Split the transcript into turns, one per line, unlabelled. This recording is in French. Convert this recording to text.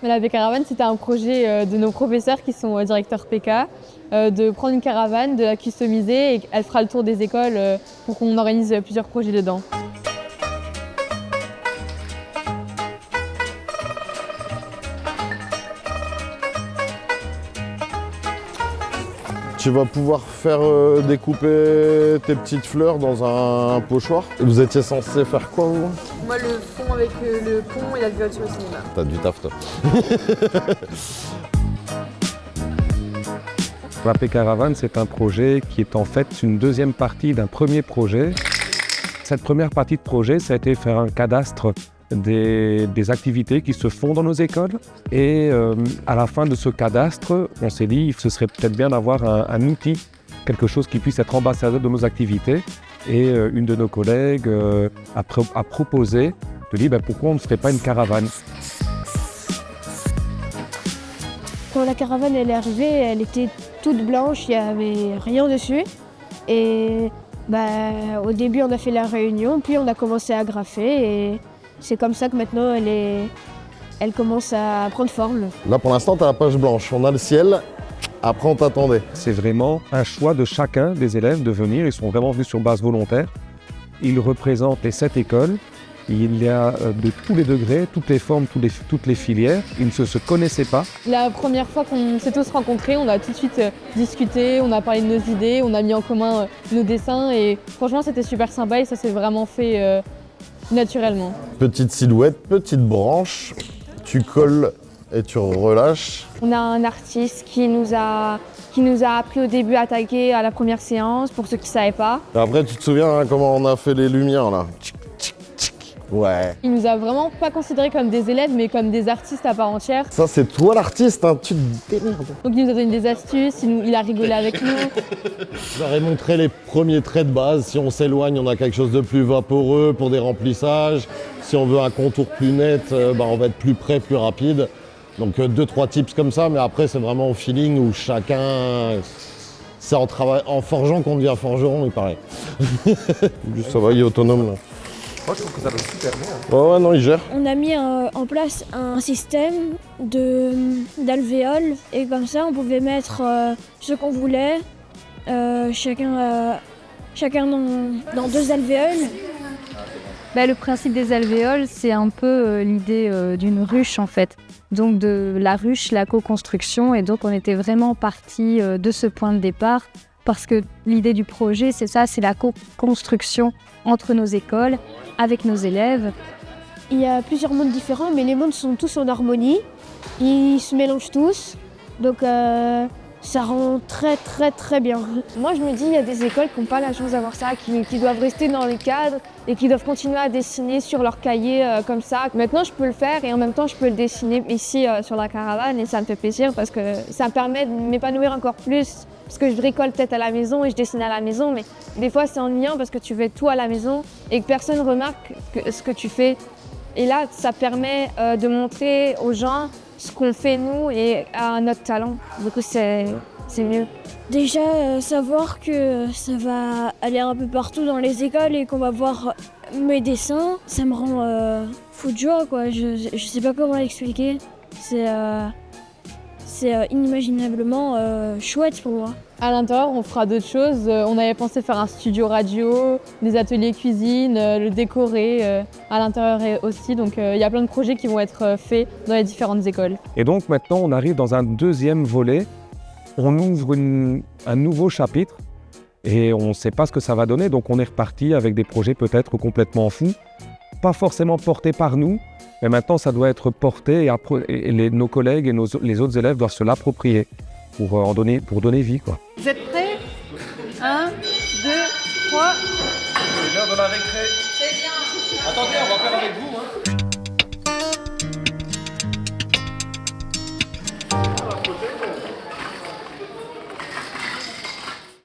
La P-Caravane, c'était un projet de nos professeurs qui sont directeurs PK, de prendre une caravane, de la customiser et elle fera le tour des écoles pour qu'on organise plusieurs projets dedans.
Tu vas pouvoir faire découper tes petites fleurs dans un pochoir. Vous étiez censé faire quoi, vous?
Moi, le fond avec le pont et la vue sur le cinéma.
T'as du taf, toi.
La P-Caravane, c'est un projet qui est en fait une deuxième partie d'un premier projet. Cette première partie de projet, ça a été faire un cadastre des activités qui se font dans nos écoles. Et à la fin de ce cadastre, on s'est dit que ce serait peut-être bien d'avoir un outil, quelque chose qui puisse être ambassadeur de nos activités. Et une de nos collègues a proposé de dire pourquoi on ne ferait pas une caravane.
Quand la caravane elle est arrivée, elle était toute blanche, il n'y avait rien dessus. Et au début, on a fait la réunion, puis on a commencé à graffer. Et c'est comme ça que maintenant, elle commence à prendre forme.
Là, pour l'instant, t'as la page blanche. On a le ciel. Après, on t'attendait.
C'est vraiment un choix de chacun des élèves de venir. Ils sont vraiment venus sur base volontaire. Ils représentent les 7 écoles. Il y a de tous les degrés, toutes les formes, toutes les filières. Ils ne se connaissaient pas.
La première fois qu'on s'est tous rencontrés, on a tout de suite discuté, on a parlé de nos idées, on a mis en commun nos dessins et franchement c'était super sympa et ça s'est vraiment fait naturellement.
Petite silhouette, petite branche. Tu colles et tu relâches.
On a un artiste qui nous a appris au début à taguer à la première séance, pour ceux qui ne savaient pas.
Et après, tu te souviens comment on a fait les lumières, là? Ouais.
Il nous a vraiment pas considérés comme des élèves, mais comme des artistes à part entière.
Ça, c'est toi l'artiste, hein. Tu te démerdes.
Donc il nous a donné des astuces, il a rigolé avec nous.
Je leur ai montré les premiers traits de base. Si on s'éloigne, on a quelque chose de plus vaporeux pour des remplissages. Si on veut un contour plus net, on va être plus près, plus rapide. Donc 2-3 tips comme ça, mais après c'est vraiment au feeling où chacun... C'est en forgeant qu'on devient forgeron, il paraît. Ça va, il est autonome là.
Moi, je trouve que ça va super bien.
Ouais, non, il gère.
On a mis en place un système d'alvéoles et comme ça on pouvait mettre ce qu'on voulait, chacun dans 2 alvéoles.
Le principe des alvéoles, c'est un peu l'idée d'une ruche en fait. Donc de la ruche, la co-construction, et donc on était vraiment parti de ce point de départ parce que l'idée du projet, c'est ça, c'est la co-construction entre nos écoles, avec nos élèves.
Il y a plusieurs mondes différents, mais les mondes sont tous en harmonie. Ils se mélangent tous, donc ça rend très très très bien. Moi je me dis, il y a des écoles qui n'ont pas la chance d'avoir ça, qui doivent rester dans les cadres et qui doivent continuer à dessiner sur leur cahier comme ça. Maintenant je peux le faire et en même temps je peux le dessiner ici sur la caravane et ça me fait plaisir parce que ça me permet de m'épanouir encore plus. Parce que je bricole peut-être à la maison et je dessine à la maison, mais des fois c'est ennuyant parce que tu fais tout à la maison et que personne ne remarque ce que tu fais. Et là, ça permet de montrer aux gens ce qu'on fait nous et à notre talent. Du coup, c'est mieux. Déjà, savoir que ça va aller un peu partout dans les écoles et qu'on va voir mes dessins, ça me rend fou de joie, quoi. Je sais pas comment l'expliquer. C'est inimaginablement chouette pour moi.
À l'intérieur, on fera d'autres choses. On avait pensé faire un studio radio, des ateliers cuisine, le décorer à l'intérieur aussi. Donc il y a plein de projets qui vont être faits dans les différentes écoles.
Et donc maintenant, on arrive dans un deuxième volet. On ouvre un nouveau chapitre et on ne sait pas ce que ça va donner. Donc on est reparti avec des projets peut-être complètement fous, pas forcément portés par nous, mais maintenant ça doit être porté et nos collègues et les autres élèves doivent se l'approprier pour donner vie, quoi.
Vous êtes prêts? 1, 2, 3.
C'est l'heure de la récré.
C'est bien.
Attendez, on va faire avec vous.